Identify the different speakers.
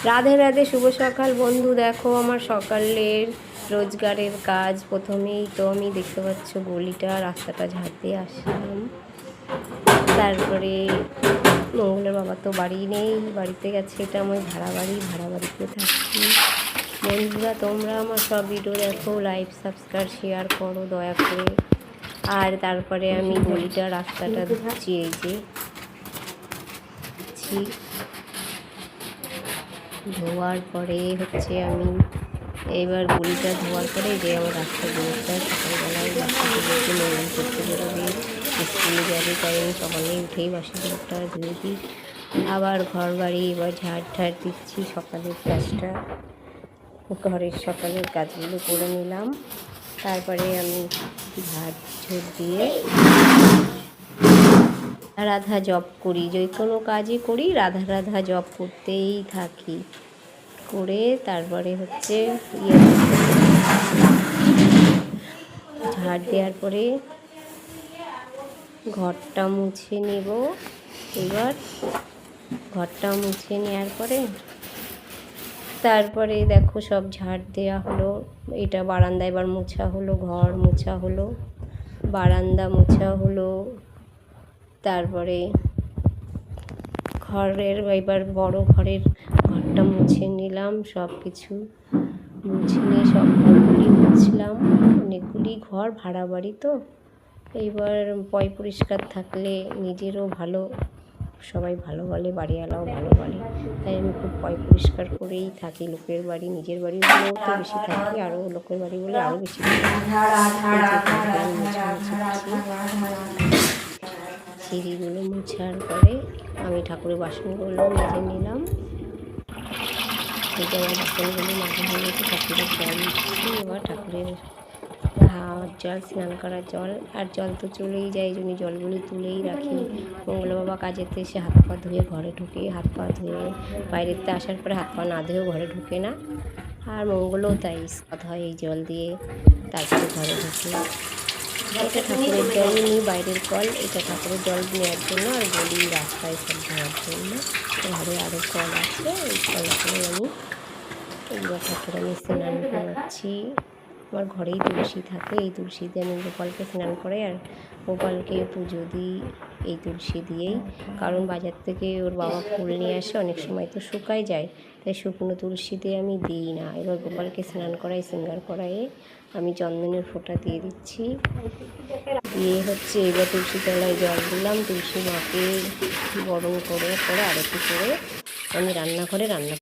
Speaker 1: রাধে রাধে, শুভ সকাল বন্ধু। দেখো আমার সকালের রোজগারের কাজ। প্রথমেই তো আমি দেখতে পাচ্ছ গলিটা, রাস্তাটা ঝাড় দিয়ে আসলাম। তারপরে মঙ্গলের বাবা তো বাড়ি নেই, বাড়িতে গেছে। এটা আমার ভাড়া বাড়িতে থাকি। বন্ধুরা তোমরা আমার সব ভিডিও দেখো, লাইক সাবস্ক্রাইব শেয়ার করো দয়া করে। আর তারপরে আমি গলিটা, রাস্তাটা ধুচ্ছি। এই যে ধোয়ার পরে হচ্ছে আমি এবার গলিটা ধোয়ার পরে যে আমার রাস্তা গলিটা সকালবেলায় বাসিগুলোকে নোংরা করতে বেরোবে, স্কুলে যাবে, তাই আমি সকালে উঠেই বাসিগুলোটা ধুয়ে দিই। আবার ঘর বাড়ি এবার ঝাড় দিচ্ছি। সকালের কাজটা, ঘরের সকালের কাজগুলো করে নিলাম। তারপরে আমি ঝাড় দিয়ে রাধা জপ করি। যে কোনো কাজই করি রাধা জপ করতেই থাকি। করে তারপরে হচ্ছে ঝাড় দেওয়ার পরে ঘরটা মুছে নেব। এবার ঘরটা মুছে নেওয়ার পরে তারপরে দেখো সব ঝাড় দেওয়া হলো। এটা বারান্দা এবার মোছা হলো, ঘর মোছা হলো, বারান্দা মোছা হলো। তারপরে ঘরের এবার বড় ঘরটা মুছে নিলাম। সব কিছু মুছে নিয়ে সব ঘরগুলি মুছলাম। অনেকগুলি ঘর, ভাড়া বাড়ি তো। এইবার পরিষ্কার থাকলে নিজেরও ভালো, সবাই ভালো বলে, বাড়িওয়ালাও ভালো বলে। তাই আমি খুব পরিষ্কার করেই থাকি। লোকের বাড়ি, নিজের বাড়ি বলেও তো বেশি থাকি, আরও লোকের বাড়ি বলে আরও বেশি সিঁড়িগুলো মুছার পরে আমি ঠাকুরের বাসনগুলো মেজে নিলাম। এই আমার বাসনগুলো মাজা হয়ে গেছে। ঠাকুরের জল দিচ্ছি। এবার ঠাকুরের হাত জল, স্নান করার জল, আর জল তো চলেই যায়, এই জন্য জলগুলো তুলেই রাখি। মঙ্গল বাবা কাজেতে এসে হাত পা ধুয়ে ঘরে ঢুকে, হাত পা ধুয়ে বাইরেতে আসার পরে হাত পা না ধুয়েও ঘরে ঢুকে না। আর মঙ্গলও তাই স্নান হয় এই জল দিয়ে, তারপরে ঘরে ঢুকে। এটা ঠাকুরের জল নিই, বাইরের কল। এটা ঠাকুরের জল নেওয়ার জন্য, আর গলি রাস্তায় সব ধোয়ার জন্য। ঘরে আরও কল আছে, ওই কল করে আমি এইবার ঠাকুর আমি স্নান করাচ্ছি। আমার ঘরেই তুলসী থাকে, এই তুলসী দিয়ে আমি গোপালকে স্নান করাই আর গোপালকে পুজো দিই এই তুলসী দিয়েই। কারণ বাজার থেকে ওর বাবা ফুল নিয়ে আসে, অনেক সময় তো শুকায় যায়, তাই শুকনো তুলসী দিয়ে আমি দিই না। এবার গোপালকে স্নান করাই, শৃঙ্গার করাইয়ে আমি চন্দনের ফোঁটা দিয়ে দিচ্ছি। দিয়ে হচ্ছে এবার তুলসী তলায় জল দিলাম। তুলসী মাকে বরণ করে পরে আরতি করে আমি রান্নাঘরে রান্না